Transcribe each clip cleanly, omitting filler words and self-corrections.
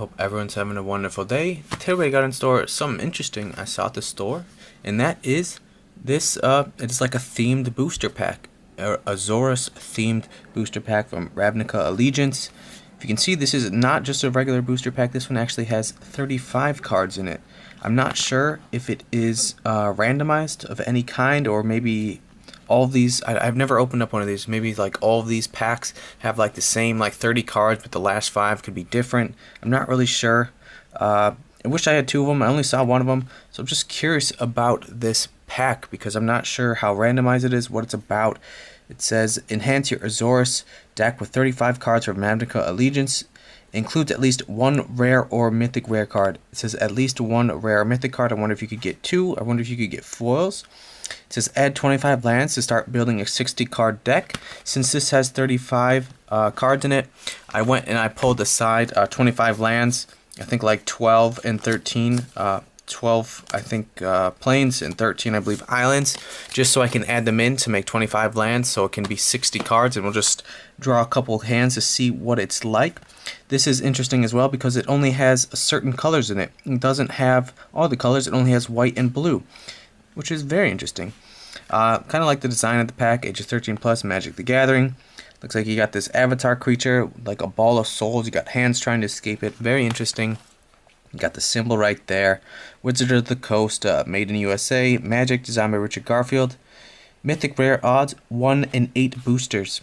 Hope everyone's having a wonderful day. Today I got in store something interesting I saw at the store, and that is this, it's like a themed booster pack. Azorius themed booster pack from Ravnica Allegiance. If you can see, this is not just a regular booster pack. This one actually has 35 cards in it. I'm not sure if it is randomized of any kind, or maybe all of these, I've never opened up one of these. Maybe like all of these packs have like the same like 30 cards, but the last 5 could be different. I'm not really sure. I wish I had 2 of them. I only saw 1 of them, so I'm just curious about this pack because I'm not sure how randomized it is, what it's about. It says enhance your Azorius deck with 35 cards from Ravnica Allegiance. Includes at least 1 rare or mythic rare card. It says at least 1 rare or mythic card. I wonder if you could get 2. I wonder if you could get foils. It says add 25 lands to start building a 60 card deck. Since this has 35 cards in it, I went and I pulled aside 25 lands. I think like 12 and 13. 12 I think plains and 13 I believe islands, just so I can add them in to make 25 lands, so it can be 60 cards, and we'll just draw a couple of hands to see what it's like. This is interesting as well because it only has certain colors in it. It doesn't have all the colors. It only has white and blue, which is very interesting. Kind of like the design of the pack, ages 13 plus, Magic the Gathering. Looks like you got this avatar creature, like a ball of souls. You got hands trying to escape it. Very interesting. You got the symbol right there. Wizard of the Coast, made in USA. Magic, designed by Richard Garfield. Mythic rare odds, 1 in 8 boosters.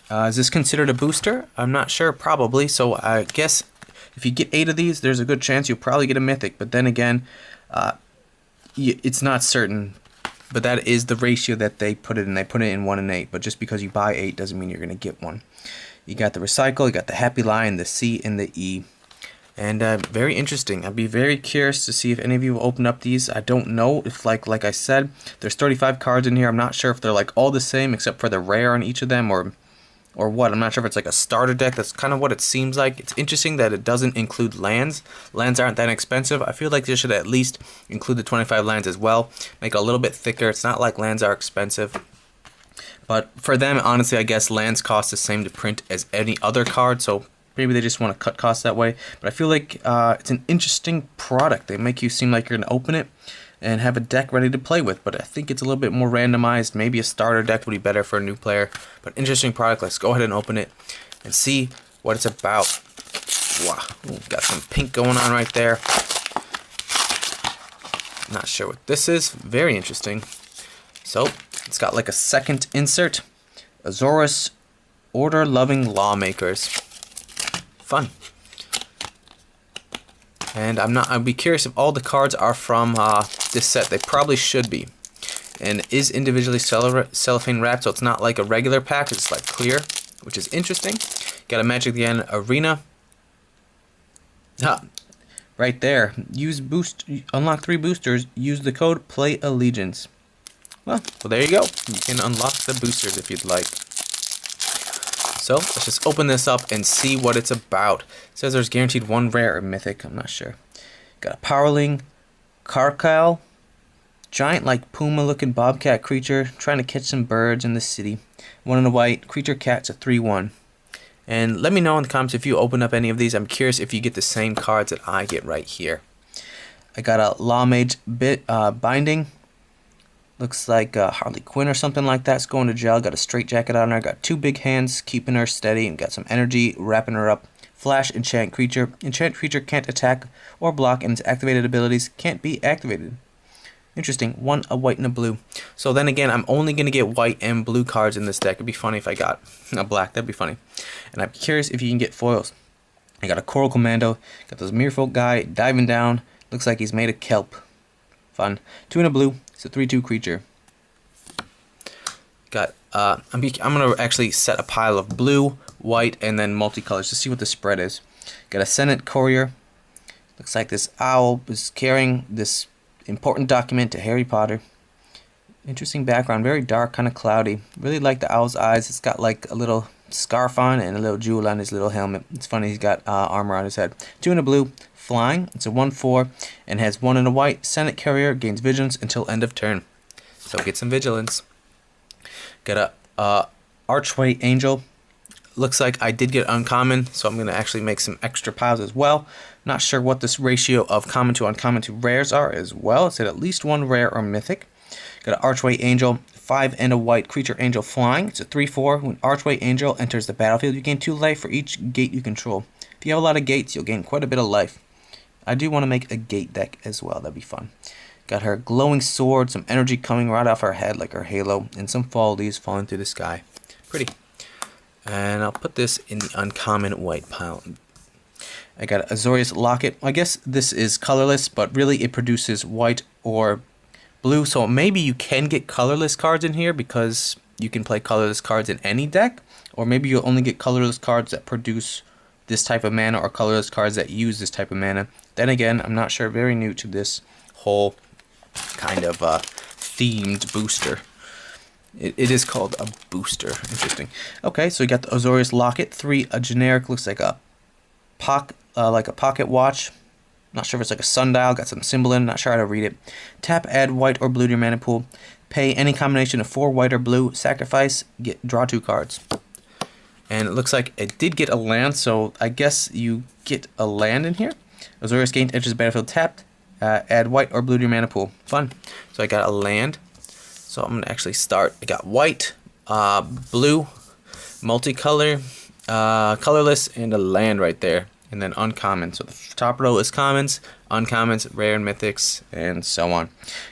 Is this considered a booster? I'm not sure, probably. So I guess if you get 8 of these, there's a good chance you'll probably get a mythic. But then again, it's not certain. But that is the ratio that they put it in. They put it in 1 in 8. But just because you buy 8 doesn't mean you're going to get one. You got the recycle, you got the happy line, the C, and the E. And very interesting. I'd be very curious to see if any of you will open up these. I don't know if, like I said, there's 35 cards in here. I'm not sure if they're like all the same except for the rare on each of them, or what. I'm not sure if it's like a starter deck. That's kind of what it seems like. It's interesting that it doesn't include lands. Lands aren't that expensive. I feel like they should at least include the 25 lands as well. Make it a little bit thicker. It's not like lands are expensive. But for them, honestly, I guess lands cost the same to print as any other card, so maybe they just want to cut costs that way. But I feel like it's an interesting product. They make you seem like you're going to open it and have a deck ready to play with. But I think it's a little bit more randomized. Maybe a starter deck would be better for a new player. But interesting product. Let's go ahead and open it and see what it's about. Wow. Ooh, got some pink going on right there. Not sure what this is. Very interesting. So it's got like a second insert. Azorius Order-Loving Lawmakers. Fun. And I'd be curious if all the cards are from this set. They probably should be. And it is individually cellophane wrapped, so it's not like a regular pack. It's like clear, which is interesting. Got a Magic the Gathering Arena. Right there. Unlock 3 boosters. Use the code PLAYALLEGIANCE. Well, there you go. You can unlock the boosters if you'd like. So let's just open this up and see what it's about. It says there's guaranteed 1 rare or mythic. I'm not sure. Got a Powerling Carcal. Giant like puma looking bobcat creature trying to catch some birds in the city. 1 in a white. Creature cat's a 3/1. And let me know in the comments if you open up any of these. I'm curious if you get the same cards that I get right here. I got a Lawmage Binding. Looks like Harley Quinn or something like that's going to jail. Got a straight jacket on her. Got 2 big hands keeping her steady. And got some energy wrapping her up. Flash enchant creature. Enchant creature can't attack or block, and its activated abilities can't be activated. Interesting. 1 a white and a blue. So then again, I'm only going to get white and blue cards in this deck. It'd be funny if I got a black. That'd be funny. And I'm curious if you can get foils. I got a Coral Commando. Got this Merfolk guy diving down. Looks like he's made of kelp. Fun. 2 in a blue. It's a 3/2 creature. Got I'm gonna actually set a pile of blue, white, and then multicolors to see what the spread is. Got a Senate Courier. Looks like this owl is carrying this important document to Harry Potter. Interesting background, very dark, kind of cloudy. Really like the owl's eyes. It's got like a little scarf on and a little jewel on his little helmet. It's funny, he's got armor on his head. 2 in a blue. Flying. It's a 1/4 and has 1 in a white. Senate Carrier gains vigilance until end of turn. So get some vigilance. Got a Archway Angel. looks like I did get uncommon, so I'm going to actually make some extra piles as well. Not sure what this ratio of common to uncommon to rares are as well. It's at least one rare or mythic. Got an Archway Angel, 5 and a white creature angel flying. It's a 3/4. When Archway Angel enters the battlefield, you gain 2 life for each gate you control. If you have a lot of gates, you'll gain quite a bit of life. I do want to make a gate deck as well. That'd be fun. Got her glowing sword, some energy coming right off her head like her halo, and some fall leaves falling through the sky. Pretty. And I'll put this in the uncommon white pile. I got Azorius Locket. I guess this is colorless, but really it produces white or blue. So maybe you can get colorless cards in here because you can play colorless cards in any deck. Or maybe you'll only get colorless cards that produce this type of mana, or colorless cards that use this type of mana. Then again, I'm not sure. Very new to this whole kind of themed booster. It is called a booster. Interesting. Okay, so we got the Azorius Locket. 3, a generic, looks like a pocket watch. Not sure if it's like a sundial. Got some symbol in it. Not sure how to read it. Tap, add white or blue to your mana pool. Pay any combination of 4 white or blue. Sacrifice, draw 2 cards. And it looks like it did get a land, so I guess you get a land in here. Azorius Gate enters the battlefield tapped. Add white or blue to your mana pool. Fun. So I got a land. So I'm going to actually start. I got white, blue, multicolor, colorless, and a land right there. And then uncommon. So the top row is commons, uncommons, rare and mythics, and so on.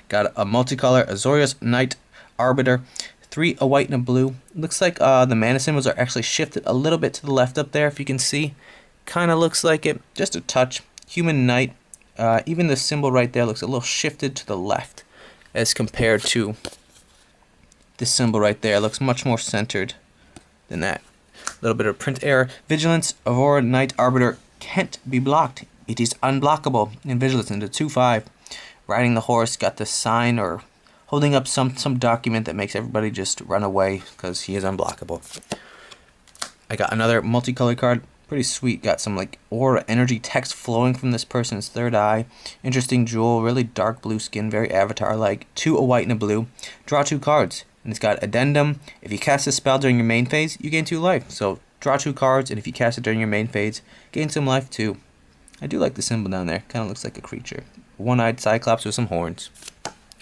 Got a multicolor Azorius Knight Arbiter. 3, a white and a blue. Looks like the mana symbols are actually shifted a little bit to the left up there, if you can see. Kind of looks like it. Just a touch. Human Knight. Even the symbol right there looks a little shifted to the left as compared to this symbol right there. It looks much more centered than that. A little bit of print error. Vigilance, Aurora Knight Arbiter can't be blocked. It is unblockable. In Vigilance into 2/5. Riding the horse, got the sign or holding up some document that makes everybody just run away because he is unblockable. I got another multicolored card. Pretty sweet. Got some like aura energy text flowing from this person's third eye. Interesting jewel. Really dark blue skin. Very avatar-like. 2, a white and a blue. Draw 2 cards. And it's got addendum. If you cast a spell during your main phase, you gain 2 life. So draw 2 cards, and if you cast it during your main phase, gain some life too. I do like the symbol down there. Kind of looks like a creature. One-eyed cyclops with some horns.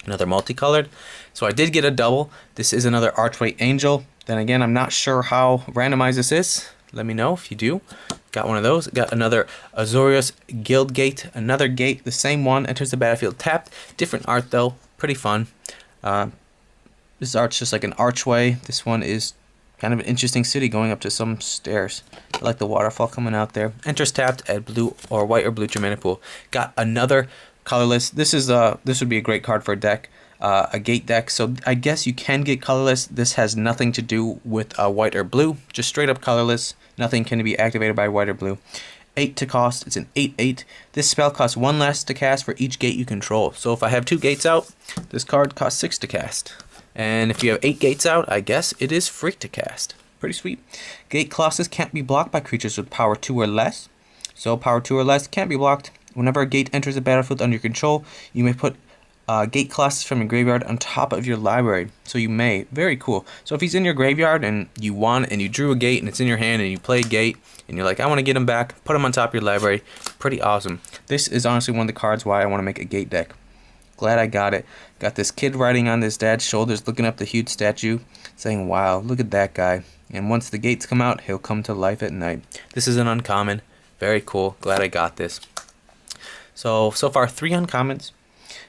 Another multicolored. So I did get a double. This is another Archway Angel. Then again, I'm not sure how randomized this is. Let me know if you do. Got one of those. Got another Azorius Guild Gate. Another gate. The same one. Enters the battlefield tapped. Different art though. Pretty fun. This art's just like an archway. This one is kind of an interesting city going up to some stairs. I like the waterfall coming out there. Enters tapped. Add blue or white or blue to your mana pool. Got another colorless. This would be a great card for a deck. A gate deck. So I guess you can get colorless. This has nothing to do with white or blue. Just straight up colorless. Nothing can be activated by white or blue. 8 to cost. It's an 8/8. This spell costs 1 less to cast for each gate you control. So if I have 2 gates out, this card costs 6 to cast. And if you have 8 gates out, I guess it is free to cast. Pretty sweet. Gate clauses can't be blocked by creatures with power 2 or less. So power 2 or less can't be blocked. Whenever a gate enters the battlefield under your control, you may put gate clauses from your graveyard on top of your library. So you may. Very cool. So if he's in your graveyard and you won and you drew a gate and it's in your hand and you play a gate and you're like, I want to get him back, put him on top of your library. Pretty awesome. This is honestly one of the cards why I want to make a gate deck. Glad I got it. Got this kid riding on his dad's shoulders looking up the huge statue saying, wow, look at that guy. And once the gates come out, he'll come to life at night. This is an uncommon. Very cool. Glad I got this. So far 3 uncommons.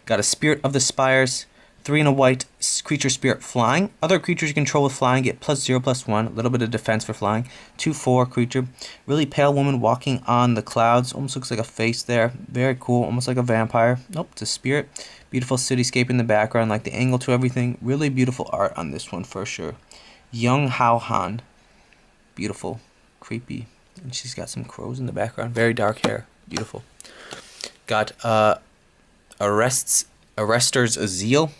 Got a Spirit of the Spires, 3 and a white creature spirit flying. Other creatures you control with flying get +0/+1. A little bit of defense for flying. 2/4 creature. Really pale woman walking on the clouds. Almost looks like a face there. Very cool. Almost like a vampire. Nope, it's a spirit. Beautiful cityscape in the background. Like the angle to everything. Really beautiful art on this one for sure. Young Hao Han. Beautiful. Creepy. And she's got some crows in the background. Very dark hair. Beautiful. Got Arrester's Zeal.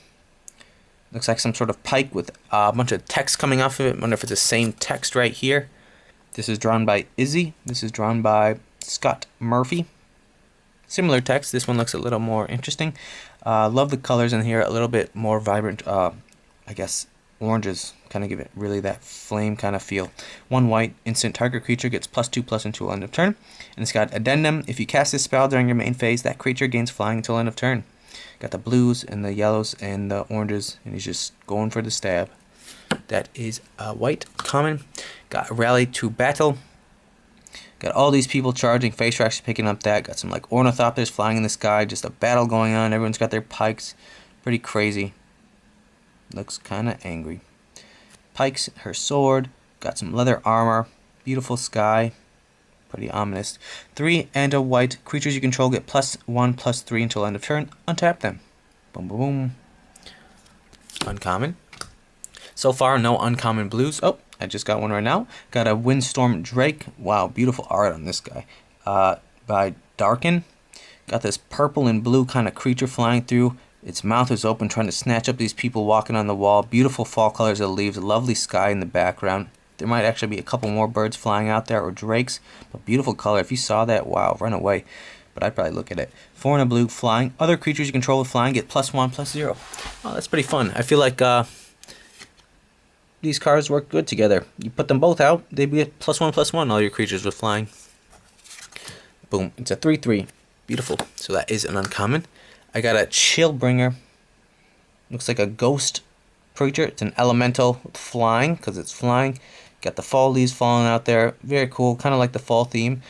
Looks like some sort of pike with a bunch of text coming off of it. I wonder if it's the same text right here. This is drawn by Izzy. This is drawn by Scott Murphy. Similar text. This one looks a little more interesting. Love the colors in here. A little bit more vibrant, I guess, oranges. Kind of give it really that flame kind of feel. 1 white, instant target creature gets +2/+2 until end of turn. And it's got addendum. If you cast this spell during your main phase, that creature gains flying until end of turn. Got the blues and the yellows and the oranges, and he's just going for the stab. That is white common. Got rally to battle. Got all these people charging. Face Tracks picking up that. Got some like ornithopters flying in the sky. Just a battle going on. Everyone's got their pikes. Pretty crazy. Looks kind of angry. Pikes, her sword. Got some leather armor. Beautiful sky. Pretty ominous. 3 and a white. Creatures you control get +1/+3 until end of turn. Untap them. Boom, boom, boom. Uncommon. So far, no uncommon blues. Oh, I just got one right now. Got a Windstorm Drake. Wow, beautiful art on this guy. By Darken. Got this purple and blue kind of creature flying through. Its mouth is open, trying to snatch up these people walking on the wall. Beautiful fall colors of the leaves. Lovely sky in the background. There might actually be a couple more birds flying out there, or drakes. But beautiful color. If you saw that, wow, run away. But I'd probably look at it. 4 and a blue, flying. Other creatures you control with flying get +1/+0. Oh, that's pretty fun. I feel like these cards work good together. You put them both out, they get +1/+1, all your creatures with flying. Boom. It's a 3/3. Beautiful. So that is an uncommon. I got a Chillbringer. Looks like a ghost creature. It's an elemental with flying, because it's flying. Got the fall leaves falling out there. Very cool. Kind of like the fall theme.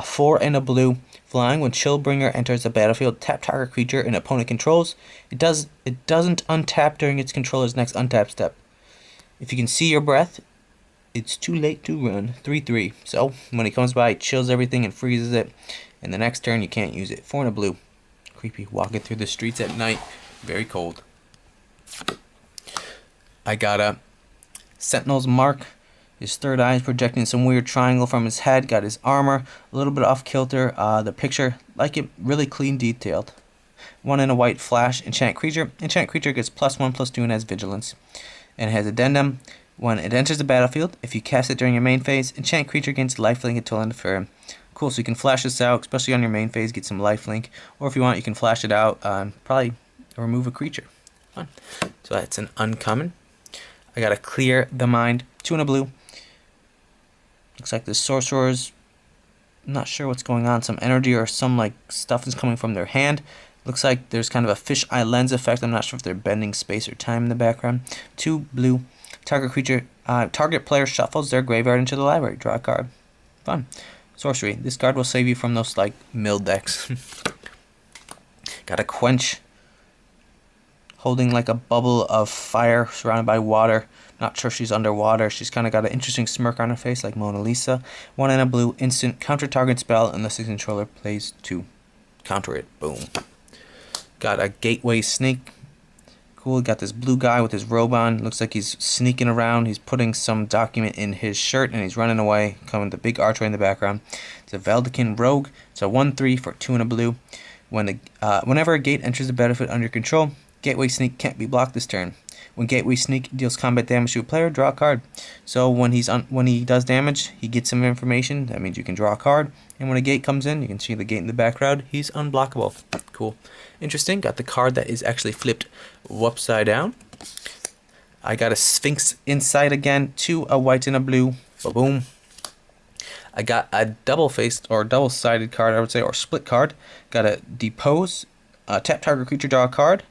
4 and a blue. Flying. When Chillbringer enters the battlefield, tap target creature an opponent controls. It doesn't untap during its controller's next untap step. If you can see your breath, it's too late to run. 3/3. So when he comes by, it chills everything and freezes it. And the next turn, you can't use it. 4 and a blue. Creepy. Walking through the streets at night. Very cold. I got a Sentinel's Mark. His third eye is projecting some weird triangle from his head. Got his armor. A little bit off kilter. The picture, like it, really clean detailed. 1 and a white flash. Enchant creature. Enchant creature gets +1/+2 and has vigilance. And it has addendum. When it enters the battlefield, if you cast it during your main phase, enchant creature gains lifelink until end of turn. Cool, so you can flash this out, especially on your main phase, get some lifelink. Or if you want, you can flash it out, probably remove a creature. Fun. So that's an uncommon. I got to Clear the Mind. 2 and a blue. Looks like the sorcerers, I'm not sure what's going on. Some energy or some like stuff is coming from their hand. Looks like there's kind of a fisheye lens effect. I'm not sure if they're bending space or time in the background. 2 blue. Target creature. Target player shuffles their graveyard into the library. Draw a card. Fun. Sorcery. This card will save you from those like mill decks. Got a Quench. Holding like a bubble of fire surrounded by water. Not sure she's underwater. She's kind of got an interesting smirk on her face like Mona Lisa. 1 and a blue. Instant. Counter target spell unless the controller plays 2. Counter it. Boom. Got a Gateway Snake. Cool. Got this blue guy with his robe on. Looks like he's sneaking around. He's putting some document in his shirt and he's running away. Coming with the big archway in the background. It's a Veldekin Rogue. It's a 1/3 for 2 and a blue. Whenever a gate enters the battlefield under your control, Gateway Sneak can't be blocked this turn. When Gateway Sneak deals combat damage to a player, draw a card. So when he does damage, he gets some information. That means you can draw a card. And when a gate comes in, you can see the gate in the background. He's unblockable. Cool. Interesting. Got the card that is actually flipped upside down. I got a Sphinx Insight again. 2, a white and a blue. Boom. I got a double-faced or double-sided card, I would say, or split card. Got a Depose. Tap target creature, draw a card.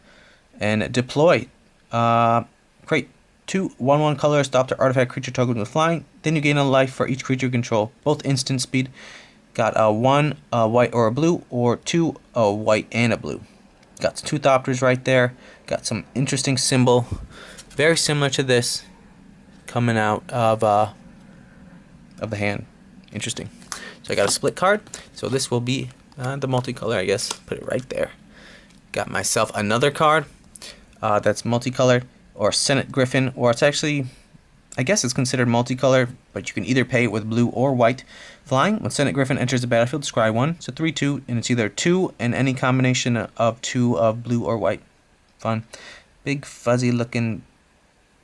And Deploy. Create 2 1/1 color, stop the artifact creature token with flying. Then you gain a life for each creature you control. Both instant speed. Got a 1, a white or a blue, or 2, a white and a blue. Got 2 Thopters right there. Got some interesting symbol. Very similar to this. Coming out of the hand. Interesting. So I got a split card. So this will be the multicolor, I guess. Put it right there. Got myself another card. That's multicolored, or Senate Griffin, or it's actually, I guess it's considered multicolored, but you can either pay it with blue or white. Flying, when Senate Griffin enters the battlefield, scry 1. It's a 3/2, and it's either 2 and any combination of 2 of blue or white. Fun. Big fuzzy looking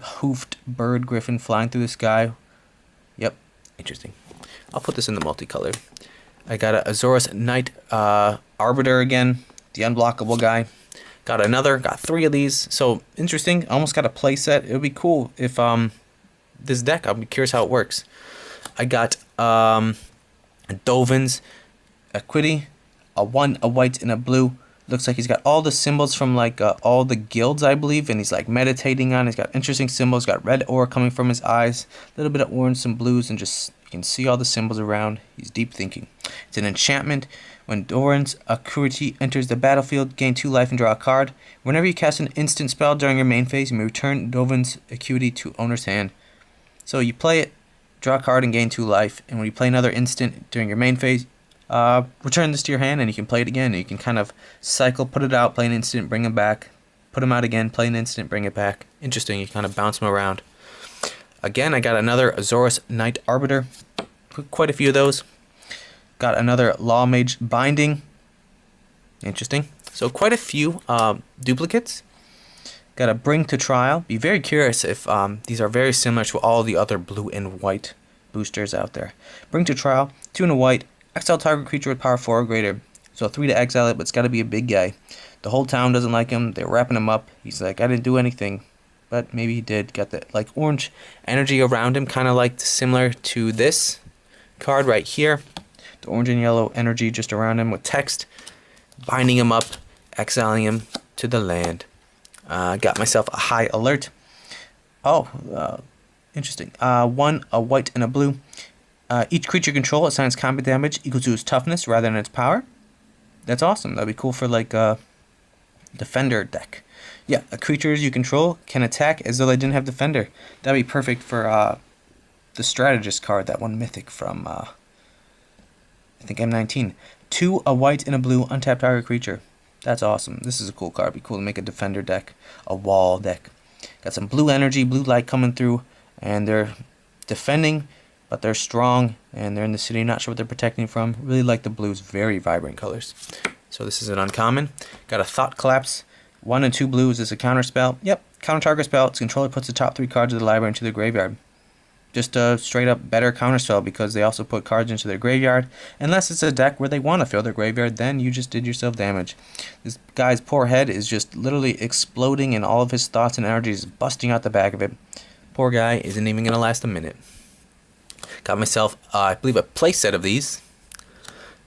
hoofed bird griffin flying through the sky. Yep, interesting. I'll put this in the multicolored. I got a Azorius Knight Arbiter again, the unblockable guy. Got 3 of these. So interesting. Almost got a play set. It would be cool if this deck. I'll be curious how it works. I got Dovin's Equity, a 1, a white, and a blue. Looks like he's got all the symbols from like all the guilds, I believe, and he's like meditating on. He's got interesting symbols. Got red aura coming from his eyes, a little bit of orange, some blues, and just you can see all the symbols around. He's deep thinking. It's an enchantment. When Doran's Acuity enters the battlefield, gain 2 life and draw a card. Whenever you cast an instant spell during your main phase, you may return Dovin's Acuity to owner's hand. So you play it, draw a card, and gain 2 life. And when you play another instant during your main phase, return this to your hand, and you can play it again. And you can kind of cycle, put it out, play an instant, bring it back, put them out again, play an instant, bring it back. Interesting. You kind of bounce them around. Again, I got another Azorius Knight Arbiter. Quite a few of those. Got another Law Mage Binding. Interesting. So quite a few duplicates. Got a Bring to Trial. Be very curious if these are very similar to all the other blue and white boosters out there. Bring to Trial. 2 and a white. Exile target creature with power 4 or greater. So 3 to exile it, but it's got to be a big guy. The whole town doesn't like him. They're wrapping him up. He's like, I didn't do anything. But maybe he did. Got the like orange energy around him. Kind of like similar to this card right here. The orange and yellow energy just around him with text, binding him up, exiling him to the land. Got myself a High Alert. Interesting. 1, a white, and a blue. Each creature you control assigns combat damage equal to its toughness rather than its power. That's awesome. That'd be cool for like a defender deck. Yeah, creatures you control can attack as though they didn't have defender. That'd be perfect for the strategist card, that one mythic from I think M19. 2, a white, and a blue, untapped target creature. That's awesome. This is a cool card. It'd be cool to make a defender deck, a wall deck. Got some blue energy, blue light coming through, and they're defending, but they're strong, and they're in the city. Not sure what they're protecting from. Really like the blues. Very vibrant colors. So this is an uncommon. Got a Thought Collapse. 1 and 2 blues is a counter spell. Yep, counter target spell. Its controller puts the top 3 cards of the library into the graveyard. Just a straight up better counterspell because they also put cards into their graveyard. Unless it's a deck where they want to fill their graveyard, then you just did yourself damage. This guy's poor head is just literally exploding and all of his thoughts and energies busting out the back of it. Poor guy isn't even going to last a minute. Got myself, I believe, a playset of these.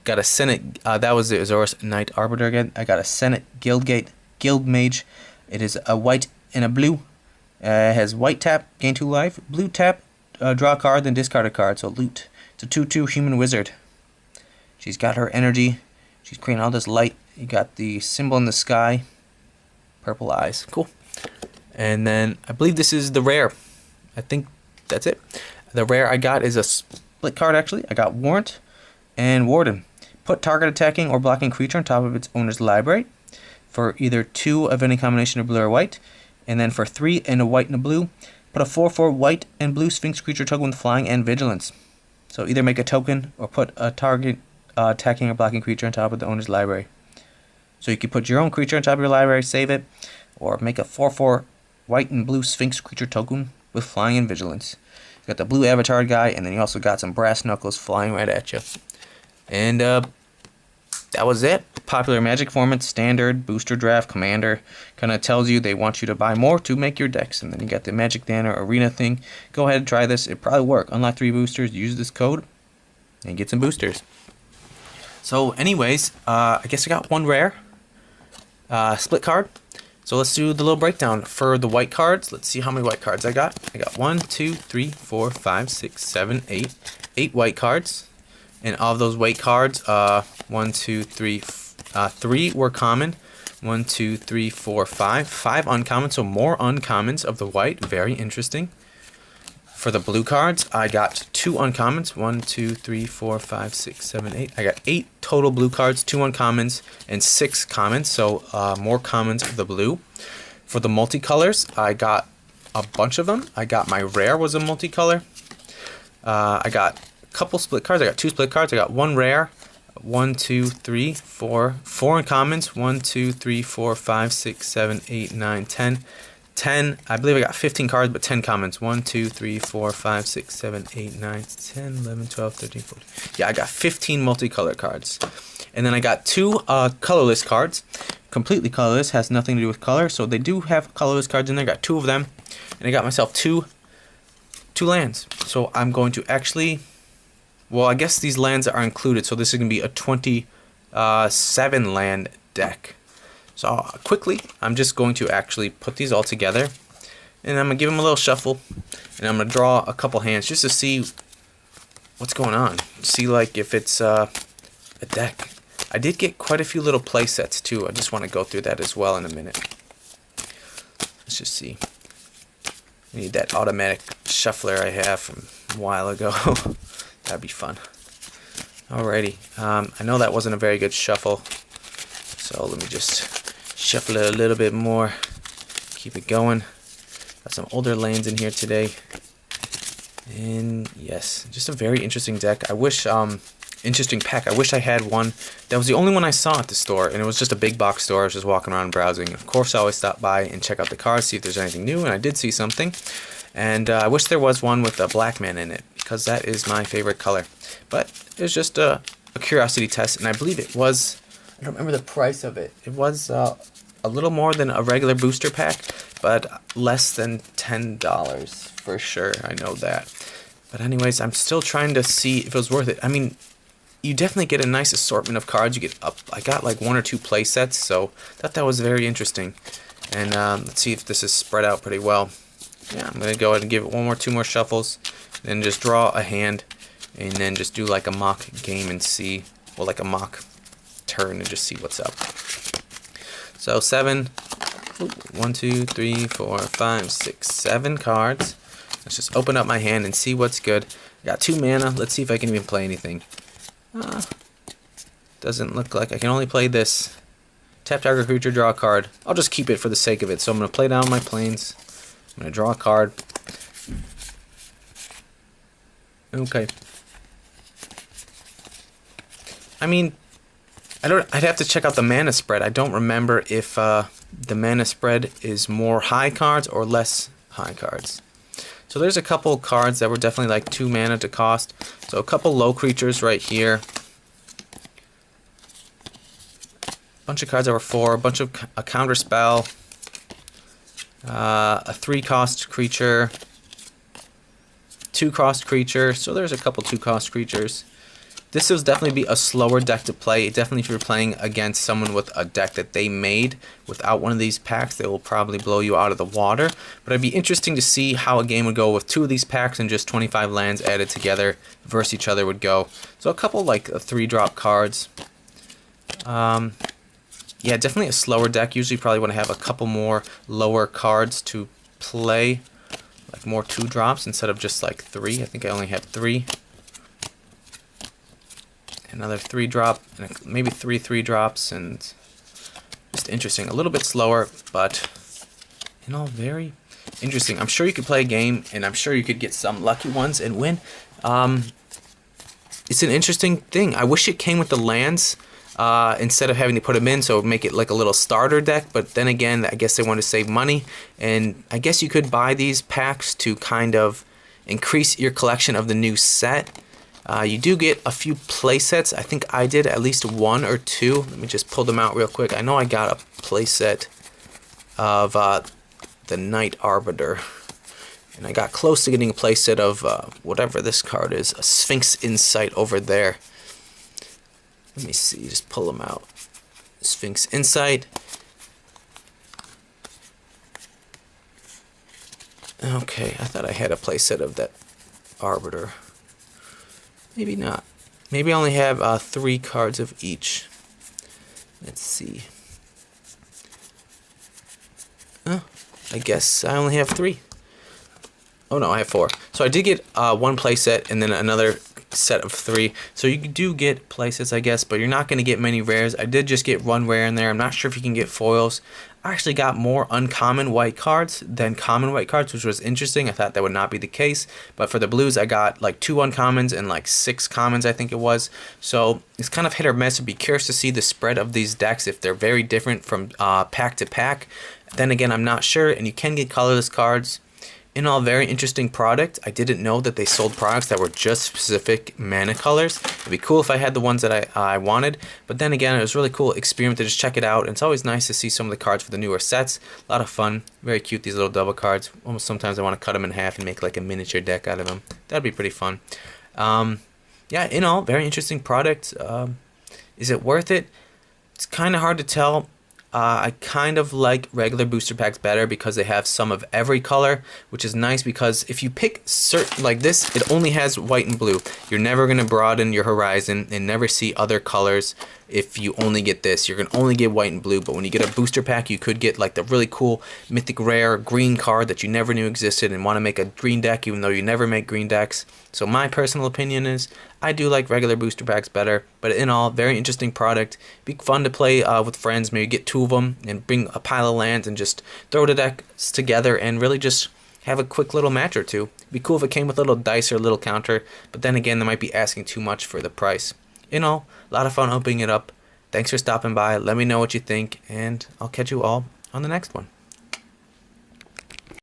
Got a Senate, that was the Azorius Knight Arbiter again. I got a Senate Guildgate Guild Mage. It is a white and a blue. It has white tap, gain 2 life. Blue tap, draw a card, then discard a card. So loot. It's a 2/2 human wizard. She's got her energy. She's creating all this light. You got the symbol in the sky. Purple eyes. Cool. And then I believe this is the rare. I think that's it. The rare I got is a split card actually. I got Warrant and Warden. Put target attacking or blocking creature on top of its owner's library for either 2 of any combination of blue or white. And then for 3 and a white and a blue, put a 4/4 white and blue Sphinx creature token with flying and vigilance. So either make a token or put a target attacking or blocking creature on top of the owner's library. So you can put your own creature on top of your library, save it, or make a 4/4 white and blue Sphinx creature token with flying and vigilance. You got the blue avatar guy, and then you also got some brass knuckles flying right at you. And that was it. Popular Magic formats, Standard, Booster Draft, Commander. Kind of tells you they want you to buy more to make your decks. And then you got the Magic Danner Arena thing. Go ahead and try this. It'll probably work. Unlock 3 boosters. Use this code and get some boosters. So anyways, I guess I got one rare. Split card. So let's do the little breakdown for the white cards. Let's see how many white cards I got. I got 1, 2, 3, 4, 5, 6, 7, 8. 8 white cards. And of those white cards, 1, 2, 3, 3 were common. 1, 2, 3, 4, 5. 5 uncommon, so more uncommons of the white. Very interesting. For the blue cards, I got 2 uncommons. 1, 2, 3, 4, 5, 6, 7, 8. I got 8 total blue cards, 2 uncommons, and 6 commons, so more commons of the blue. For the multicolors, I got a bunch of them. I got my rare was a multicolor. I got couple split cards. I got 2 split cards. I got 1 rare, 1, 2, 3, 4, 4 uncommons, 1, 2, 3, 4, 5, 6, 7, 8, 9, 10. 10, I believe I got 15 cards, but 10 commons. 1, 2, 3, 4, 5, 6, 7, 8, 9, 10, 11, 12, 13, 14. Yeah, I got 15 multicolor cards. And then I got 2 colorless cards. completely colorless, has nothing to do with color. So they do have colorless cards in there. Got 2 of them, and I got myself two lands. So I'm going to actually, well, I guess these lands are included. So this is gonna be a 27 land deck. So quickly, I'm just going to actually put these all together, and I'm gonna give them a little shuffle, and I'm gonna draw a couple hands just to see what's going on. See like if it's a deck. I did get quite a few little play sets too. I just want to go through that as well in a minute. Let's just see. I need that automatic shuffler I have from a while ago. That'd be fun. Alrighty. I know that wasn't a very good shuffle, so let me just shuffle it a little bit more. Keep it going. Got some older lanes in here today. And yes, just a very interesting deck. I wish, interesting pack. I wish I had one. That was the only one I saw at the store, and it was just a big box store. I was just walking around browsing. Of course, I always stop by and check out the cards, see if there's anything new, and I did see something. And I wish there was one with a black man in it, because that is my favorite color. But it was just a curiosity test, and I believe it was, I don't remember the price of it. It was a little more than a regular booster pack, but less than $10 for sure. I know that. But anyways, I'm still trying to see if it was worth it. I mean, you definitely get a nice assortment of cards. You get up. I got like 1 or 2 play sets, so I thought that was very interesting. And let's see if this is spread out pretty well. Yeah, I'm gonna go ahead and give it 1 more, 2 more shuffles, then just draw a hand, and then just do like a mock game and see, well, like a mock turn and just see what's up. So 7, 1, 2, 3, 4, 5, 6, 7 cards. Let's just open up my hand and see what's good. I got 2 mana. Let's see if I can even play anything. Doesn't look like I can only play this. Tap target creature, draw a card. I'll just keep it for the sake of it. So I'm going to play down my plains. I'm going to draw a card. Okay. I mean, I'd have to check out the mana spread. I don't remember if the mana spread is more high cards or less high cards. So there's a couple cards that were definitely like 2 mana to cost. So a couple low creatures right here. A bunch of cards that were 4. A bunch of a counter spell. A 3-cost creature. 2-cost creature. So there's a couple 2-cost creatures. This will definitely be a slower deck to play. Definitely if you're playing against someone with a deck that they made without one of these packs, they will probably blow you out of the water. But it'd be interesting to see how a game would go with 2 of these packs and just 25 lands added together versus each other would go. So a couple like 3-drop cards. Yeah, definitely a slower deck. Usually probably want to have a couple more lower cards to play. Like more 2-drops instead of just like 3. I think I only have 3. Another 3-drop, and maybe 3 3-drops, and just interesting. A little bit slower, but you know, very interesting. I'm sure you could play a game, and I'm sure you could get some lucky ones and win. It's an interesting thing. I wish it came with the lands instead of having to put them in, so it would make it like a little starter deck. But then again, I guess they want to save money, and I guess you could buy these packs to kind of increase your collection of the new set. You do get a few play sets. I think I did at least 1 or 2. Let me just pull them out real quick. I know I got a play set of the Night Arbiter. And I got close to getting a play set of whatever this card is. A Sphinx Insight over there. Let me see. Just pull them out. Sphinx Insight. Okay, I thought I had a play set of that Arbiter. Maybe not. Maybe I only have 3 cards of each. Let's see. I guess I only have 3. Oh no, I have 4. So I did get 1 playset and then another set of 3. So you do get playsets, I guess, but you're not going to get many rares. I did just get 1 rare in there. I'm not sure if you can get foils. I actually got more uncommon white cards than common white cards, which was interesting. I thought that would not be the case. But for the blues, I got like 2 uncommons and like 6 commons, I think it was. So it's kind of hit or miss. I'd be curious to see the spread of these decks if they're very different from pack to pack. Then again, I'm not sure. And you can get colorless cards. In all, very interesting product. I didn't know that they sold products that were just specific mana colors. It'd be cool if I had the ones that I wanted, but then again, it was really cool experiment to just check it out. And it's always nice to see some of the cards for the newer sets. A lot of fun, very cute, these little double cards. Almost sometimes I want to cut them in half and make like a miniature deck out of them. That'd be pretty fun. Yeah, in all, very interesting product. Is it worth it? It's kind of hard to tell. I kind of like regular booster packs better because they have some of every color, which is nice because if you pick certain like this, it only has white and blue. You're never going to broaden your horizon and never see other colors if you only get this. You're going to only get white and blue, but when you get a booster pack, you could get like the really cool mythic rare green card that you never knew existed and want to make a green deck even though you never make green decks. So my personal opinion is I do like regular booster packs better, but in all, very interesting product. Be fun to play with friends, maybe get 2 of them and bring a pile of lands and just throw the decks together and really just have a quick little match or two. It'd be cool if it came with a little dice or a little counter, but then again, they might be asking too much for the price. In all, a lot of fun opening it up. Thanks for stopping by. Let me know what you think, and I'll catch you all on the next one.